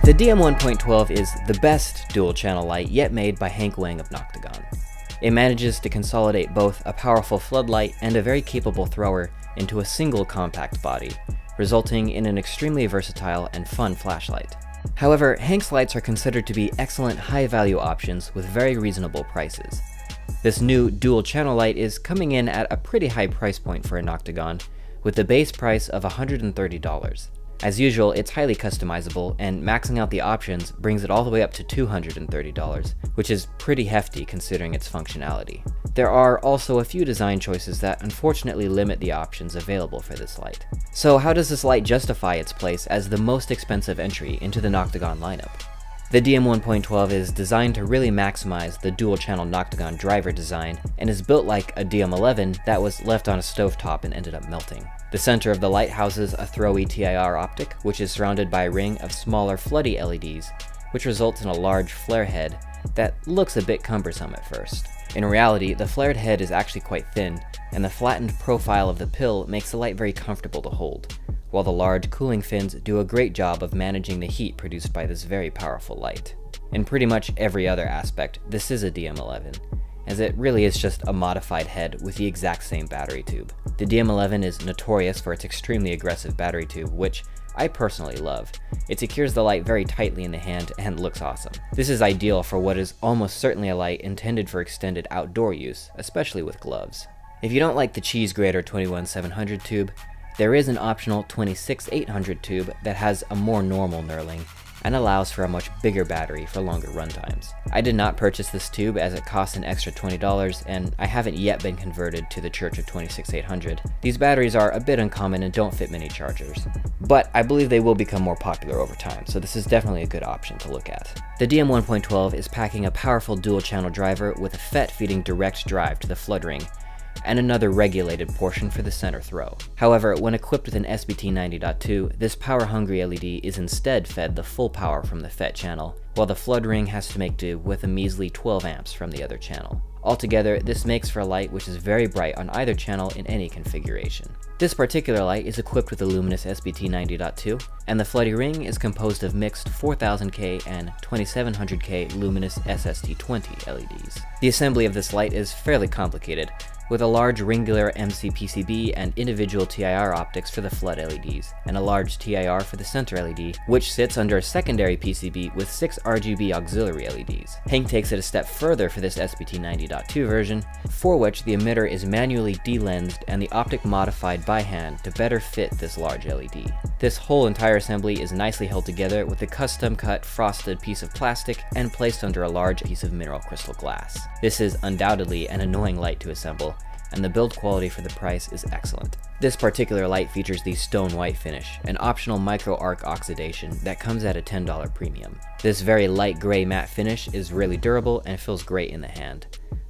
The DM1.12 is the best dual-channel light yet made by Hank Wang of Noctigon. It manages to consolidate both a powerful floodlight and a very capable thrower into a single compact body, resulting in an extremely versatile and fun flashlight. However, Hank's lights are considered to be excellent high-value options with very reasonable prices. This new dual-channel light is coming in at a pretty high price point for a Noctigon, with the base price of $130. As usual, it's highly customizable, and maxing out the options brings it all the way up to $230, which is pretty hefty considering its functionality. There are also a few design choices that unfortunately limit the options available for this light. So how does this light justify its place as the most expensive entry into the Noctigon lineup? The DM1.12 is designed to really maximize the dual-channel Noctigon driver design and is built like a DM11 that was left on a stovetop and ended up melting. The center of the light houses a throwy TIR optic, which is surrounded by a ring of smaller floody LEDs, which results in a large flare head that looks a bit cumbersome at first. In reality, the flared head is actually quite thin, and the flattened profile of the pill makes the light very comfortable to hold, while the large cooling fins do a great job of managing the heat produced by this very powerful light. In pretty much every other aspect, this is a DM11, as it really is just a modified head with the exact same battery tube. The DM11 is notorious for its extremely aggressive battery tube, which I personally love. It secures the light very tightly in the hand and looks awesome. This is ideal for what is almost certainly a light intended for extended outdoor use, especially with gloves. If you don't like the cheese grater 21700 tube, there is an optional 26800 tube that has a more normal knurling and allows for a much bigger battery for longer runtimes. I did not purchase this tube as it costs an extra $20 and I haven't yet been converted to the Church of 26800. These batteries are a bit uncommon and don't fit many chargers, but I believe they will become more popular over time, so this is definitely a good option to look at. The DM1.12 is packing a powerful dual-channel driver with a FET feeding direct drive to the flood ring, and another regulated portion for the center throw. However, when equipped with an SBT90.2, this power-hungry LED is instead fed the full power from the FET channel, while the flood ring has to make do with a measly 12 amps from the other channel. Altogether, this makes for a light which is very bright on either channel in any configuration. This particular light is equipped with a luminous SBT90.2, and the floody ring is composed of mixed 4000K and 2700K luminous SST20 LEDs. The assembly of this light is fairly complicated, with a large Ringular MC PCB and individual TIR optics for the flood LEDs, and a large TIR for the center LED, which sits under a secondary PCB with 6 RGB auxiliary LEDs. Hank takes it a step further for this SBT90.2 version, for which the emitter is manually delensed and the optic modified by hand to better fit this large LED. This whole entire assembly is nicely held together with a custom cut frosted piece of plastic and placed under a large piece of mineral crystal glass. This is undoubtedly an annoying light to assemble, and the build quality for the price is excellent. This particular light features the stone white finish, an optional micro arc oxidation that comes at a $10 premium. This very light gray matte finish is really durable and feels great in the hand,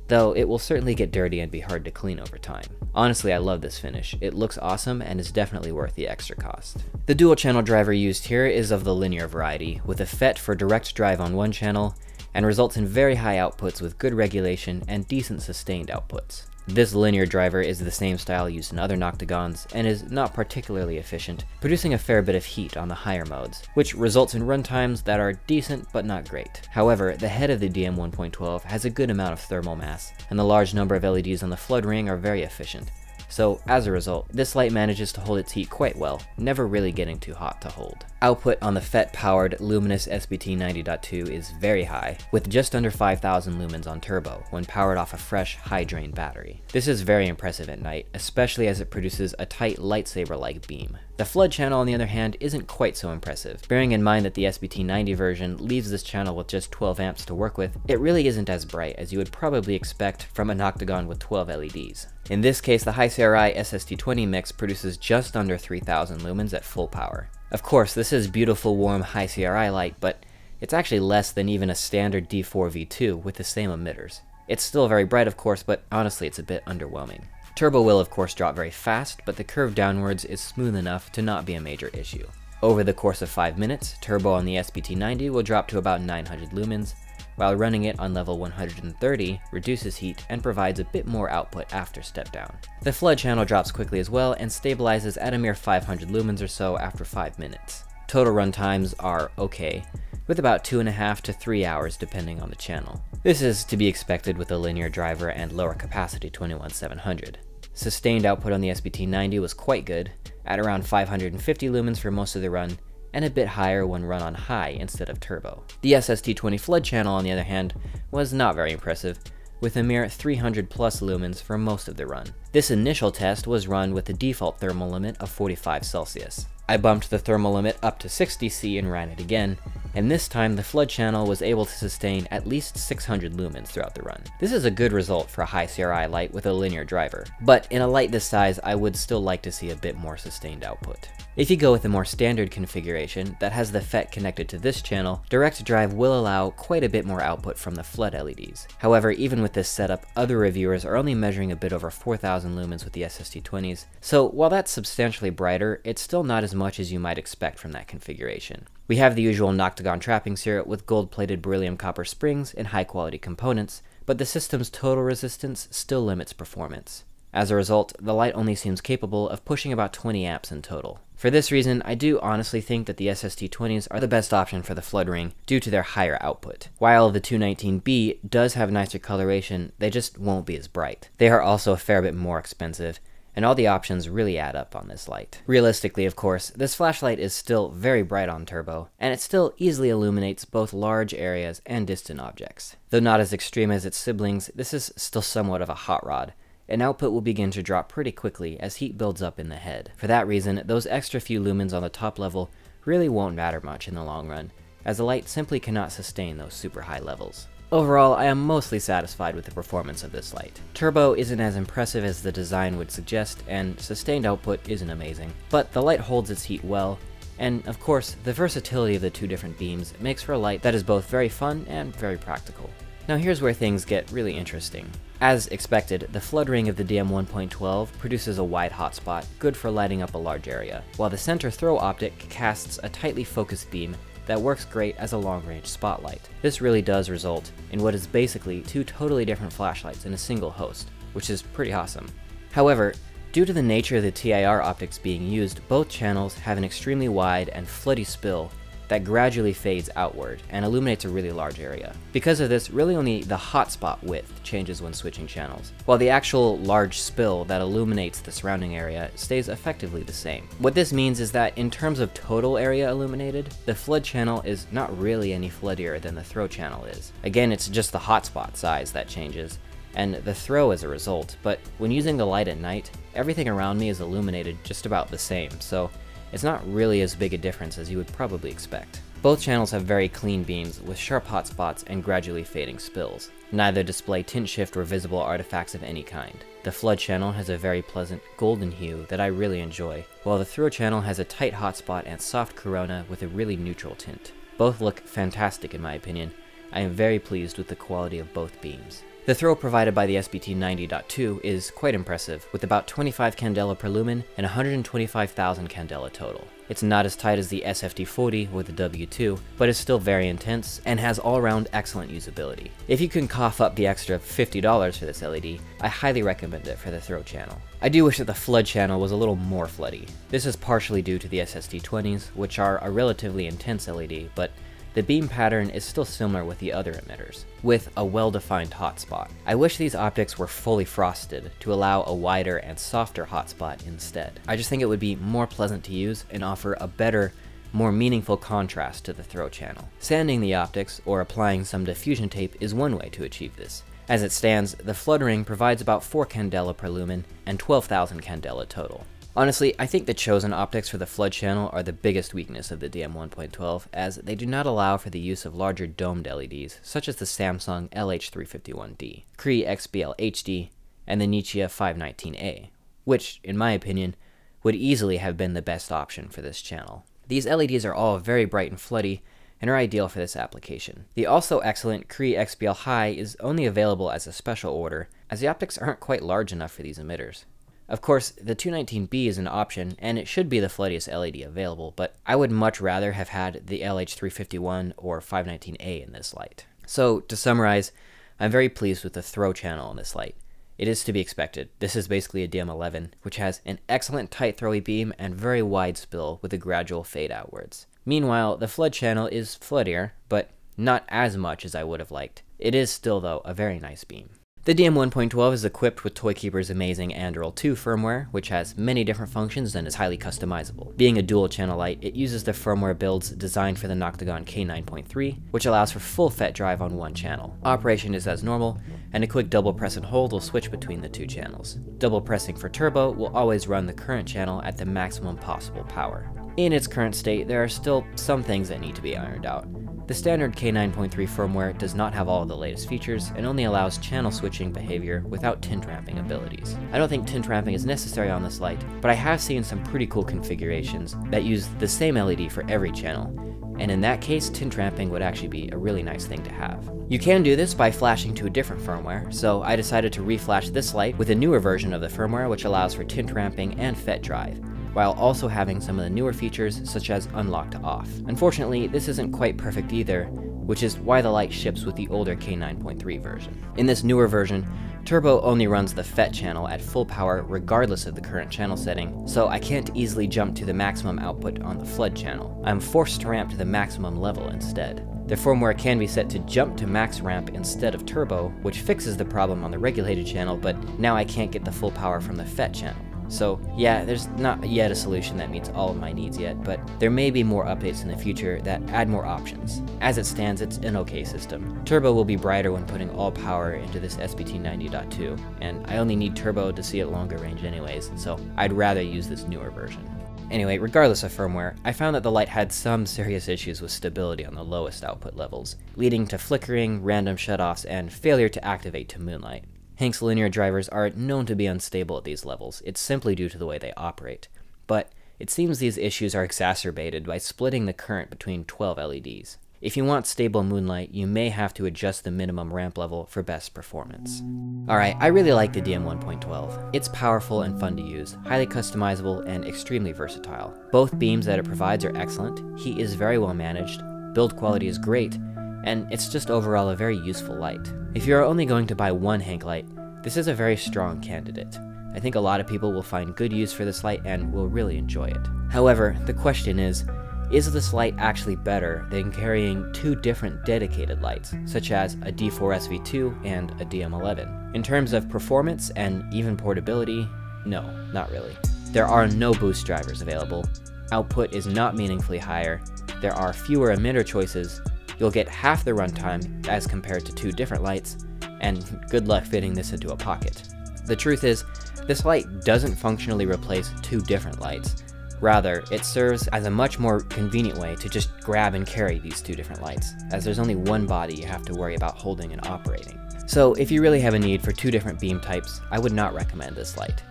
though it will certainly get dirty and be hard to clean over time. Honestly, I love this finish. It looks awesome and is definitely worth the extra cost. The dual channel driver used here is of the linear variety, with a FET for direct drive on one channel, and results in very high outputs with good regulation and decent sustained outputs. This linear driver is the same style used in other Noctigons and is not particularly efficient, producing a fair bit of heat on the higher modes, which results in runtimes that are decent but not great. However, the head of the DM1.12 has a good amount of thermal mass, and the large number of LEDs on the flood ring are very efficient. So, as a result, this light manages to hold its heat quite well, never really getting too hot to hold. Output on the FET-powered luminous SBT90.2 is very high, with just under 5,000 lumens on turbo when powered off a fresh, high-drain battery. This is very impressive at night, especially as it produces a tight lightsaber-like beam. The flood channel, on the other hand, isn't quite so impressive. Bearing in mind that the SBT90 version leaves this channel with just 12 amps to work with, it really isn't as bright as you would probably expect from a Noctigon with 12 LEDs. In this case, the high CRI SST20 mix produces just under 3,000 lumens at full power. Of course, this is beautiful, warm, high CRI light, but it's actually less than even a standard D4 V2 with the same emitters. It's still very bright, of course, but honestly, it's a bit underwhelming. Turbo will of course drop very fast, but the curve downwards is smooth enough to not be a major issue. Over the course of 5 minutes, turbo on the SBT90 will drop to about 900 lumens, while running it on level 130 reduces heat and provides a bit more output after step down. The flood channel drops quickly as well and stabilizes at a mere 500 lumens or so after 5 minutes. Total run times are okay, with about 2.5 to 3 hours depending on the channel. This is to be expected with a linear driver and lower capacity 21700. Sustained output on the SBT90 was quite good, at around 550 lumens for most of the run, and a bit higher when run on high instead of turbo. The SST20 flood channel, on the other hand, was not very impressive, with a mere 300 plus lumens for most of the run. This initial test was run with the default thermal limit of 45 Celsius. I bumped the thermal limit up to 60 C and ran it again, and this time the flood channel was able to sustain at least 600 lumens throughout the run. This is a good result for a high CRI light with a linear driver, but in a light this size I would still like to see a bit more sustained output. If you go with a more standard configuration that has the FET connected to this channel, direct drive will allow quite a bit more output from the flood LEDs. However, even with this setup, other reviewers are only measuring a bit over 4000 lumens with the SST20s, so while that's substantially brighter, it's still not as much as you might expect from that configuration. We have the usual Noctigon trapping circuit with gold-plated beryllium copper springs and high-quality components, but the system's total resistance still limits performance. As a result, the light only seems capable of pushing about 20 amps in total. For this reason, I do honestly think that the SST20s are the best option for the flood ring due to their higher output. While the 219B does have nicer coloration, they just won't be as bright. They are also a fair bit more expensive, and all the options really add up on this light. Realistically, of course, this flashlight is still very bright on turbo, and it still easily illuminates both large areas and distant objects. Though not as extreme as its siblings, this is still somewhat of a hot rod, and output will begin to drop pretty quickly as heat builds up in the head. For that reason, those extra few lumens on the top level really won't matter much in the long run, as the light simply cannot sustain those super high levels. Overall, I am mostly satisfied with the performance of this light. Turbo isn't as impressive as the design would suggest, and sustained output isn't amazing, but the light holds its heat well, and of course, the versatility of the two different beams makes for a light that is both very fun and very practical. Now here's where things get really interesting. As expected, the flood ring of the DM1.12 produces a wide hotspot, good for lighting up a large area, while the center throw optic casts a tightly focused beam that works great as a long-range spotlight. This really does result in what is basically two totally different flashlights in a single host, which is pretty awesome. However, due to the nature of the TIR optics being used, both channels have an extremely wide and floody spill that gradually fades outward and illuminates a really large area. Because of this, really only the hotspot width changes when switching channels, while the actual large spill that illuminates the surrounding area stays effectively the same. What this means is that in terms of total area illuminated, the flood channel is not really any floodier than the throw channel is. Again, it's just the hotspot size that changes, and the throw as a result, but when using the light at night, everything around me is illuminated just about the same, so it's not really as big a difference as you would probably expect. Both channels have very clean beams with sharp hotspots and gradually fading spills. Neither display tint shift or visible artifacts of any kind. The flood channel has a very pleasant golden hue that I really enjoy, while the throw channel has a tight hotspot and soft corona with a really neutral tint. Both look fantastic in my opinion. I am very pleased with the quality of both beams. The throw provided by the SBT90.2 is quite impressive, with about 25 candela per lumen and 125,000 candela total. It's not as tight as the SFT40 with the W2, but is still very intense and has all-around excellent usability. If you can cough up the extra $50 for this LED, I highly recommend it for the throw channel. I do wish that the flood channel was a little more floody. This is partially due to the SST20s, which are a relatively intense LED, but the beam pattern is still similar with the other emitters, with a well-defined hotspot. I wish these optics were fully frosted to allow a wider and softer hotspot instead. I just think it would be more pleasant to use and offer a better, more meaningful contrast to the throw channel. Sanding the optics or applying some diffusion tape is one way to achieve this. As it stands, the flood ring provides about 4 candela per lumen and 12,000 candela total. Honestly, I think the chosen optics for the flood channel are the biggest weakness of the DM1.12, as they do not allow for the use of larger domed LEDs, such as the Samsung LH351D, Cree XBL HD, and the Nichia 519A, which, in my opinion, would easily have been the best option for this channel. These LEDs are all very bright and floody, and are ideal for this application. The also excellent Cree XBL High is only available as a special order, as the optics aren't quite large enough for these emitters. Of course, the 219B is an option, and it should be the floodiest LED available, but I would much rather have had the LH351 or 519A in this light. So, to summarize, I'm very pleased with the throw channel on this light. It is to be expected. This is basically a DM11, which has an excellent tight throwy beam and very wide spill with a gradual fade outwards. Meanwhile, the flood channel is floodier, but not as much as I would have liked. It is still, though, a very nice beam. The DM1.12 is equipped with Toykeeper's amazing Anduril 2 firmware, which has many different functions and is highly customizable. Being a dual channel light, it uses the firmware builds designed for the Noctigon K9.3, which allows for full FET drive on one channel. Operation is as normal, and a quick double press and hold will switch between the two channels. Double pressing for turbo will always run the current channel at the maximum possible power. In its current state, there are still some things that need to be ironed out. The standard K9.3 firmware does not have all of the latest features and only allows channel switching behavior without tint ramping abilities. I don't think tint ramping is necessary on this light, but I have seen some pretty cool configurations that use the same LED for every channel, and in that case, tint ramping would actually be a really nice thing to have. You can do this by flashing to a different firmware, so I decided to reflash this light with a newer version of the firmware which allows for tint ramping and FET drive, while also having some of the newer features such as unlock to off. Unfortunately, this isn't quite perfect either, which is why the light ships with the older K9.3 version. In this newer version, turbo only runs the FET channel at full power regardless of the current channel setting, so I can't easily jump to the maximum output on the flood channel. I'm forced to ramp to the maximum level instead. The firmware can be set to jump to max ramp instead of turbo, which fixes the problem on the regulated channel, but now I can't get the full power from the FET channel. So yeah, there's not yet a solution that meets all of my needs yet, but there may be more updates in the future that add more options. As it stands, it's an okay system. Turbo will be brighter when putting all power into this SBT90.2, and I only need turbo to see at longer range anyways, so I'd rather use this newer version. Anyway, regardless of firmware, I found that the light had some serious issues with stability on the lowest output levels, leading to flickering, random shutoffs, and failure to activate to moonlight. Hank's linear drivers are known to be unstable at these levels. It's simply due to the way they operate. But it seems these issues are exacerbated by splitting the current between 12 LEDs. If you want stable moonlight, you may have to adjust the minimum ramp level for best performance. Alright, I really like the DM1.12. It's powerful and fun to use, highly customizable, and extremely versatile. Both beams that it provides are excellent, heat is very well managed, build quality is great, and it's just overall a very useful light. If you are only going to buy one Hank light, this is a very strong candidate. I think a lot of people will find good use for this light and will really enjoy it. However, the question is this light actually better than carrying two different dedicated lights, such as a D4SV2 and a DM11? In terms of performance and even portability, no, not really. There are no boost drivers available, output is not meaningfully higher, there are fewer emitter choices, you'll get half the runtime as compared to two different lights, and good luck fitting this into a pocket. The truth is, this light doesn't functionally replace two different lights. Rather, it serves as a much more convenient way to just grab and carry these two different lights, as there's only one body you have to worry about holding and operating. So if you really have a need for two different beam types, I would not recommend this light.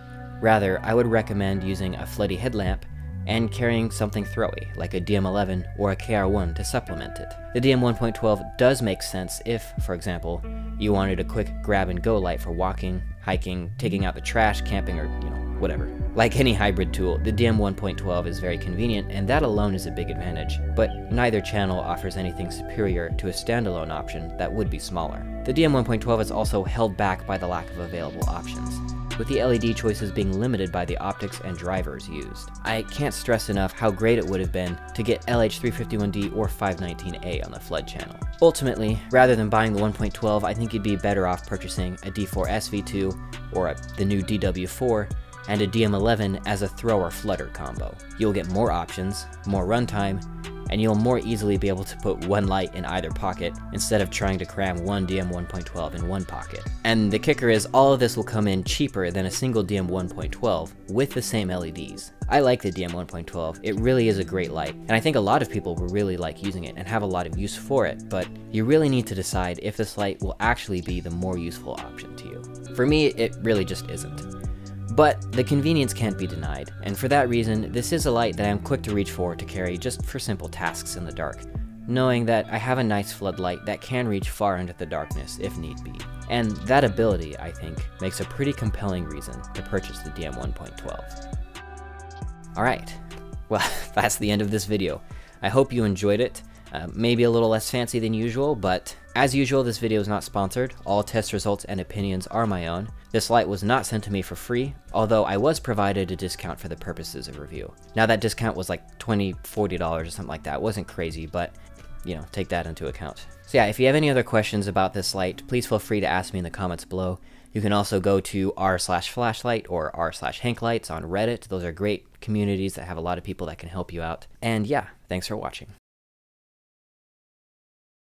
Rather, I would recommend using a floody headlamp and carrying something throwy, like a DM11 or a KR1 to supplement it. The DM1.12 does make sense if, for example, you wanted a quick grab-and-go light for walking, hiking, taking out the trash, camping, or, whatever. Like any hybrid tool, the DM1.12 is very convenient, and that alone is a big advantage, but neither channel offers anything superior to a standalone option that would be smaller. The DM1.12 is also held back by the lack of available options, with the LED choices being limited by the optics and drivers used. I can't stress enough how great it would have been to get LH351D or 519A on the flood channel. Ultimately, rather than buying the 1.12, I think you'd be better off purchasing a D4SV2 or the new DW4 and a DM11 as a thrower flooder combo. You'll get more options, more runtime, and you'll more easily be able to put one light in either pocket instead of trying to cram one DM1.12 in one pocket. And the kicker is all of this will come in cheaper than a single DM1.12 with the same LEDs. I like the DM1.12, it really is a great light, and I think a lot of people will really like using it and have a lot of use for it, but you really need to decide if this light will actually be the more useful option to you. For me, it really just isn't. But the convenience can't be denied, and for that reason, this is a light that I'm quick to reach for to carry just for simple tasks in the dark, knowing that I have a nice floodlight that can reach far into the darkness if need be. And that ability, I think, makes a pretty compelling reason to purchase the DM1.12. Alright, well, that's the end of this video. I hope you enjoyed it. Maybe a little less fancy than usual, but As usual, this video is not sponsored. All test results and opinions are my own. This light was not sent to me for free, although I was provided a discount for the purposes of review. Now that discount was like $20, $40 or something like that. It wasn't crazy, but you know, take that into account. So yeah, if you have any other questions about this light, please feel free to ask me in the comments below. You can also go to r/flashlight or r/hanklights on Reddit. Those are great communities that have a lot of people that can help you out. And yeah, thanks for watching.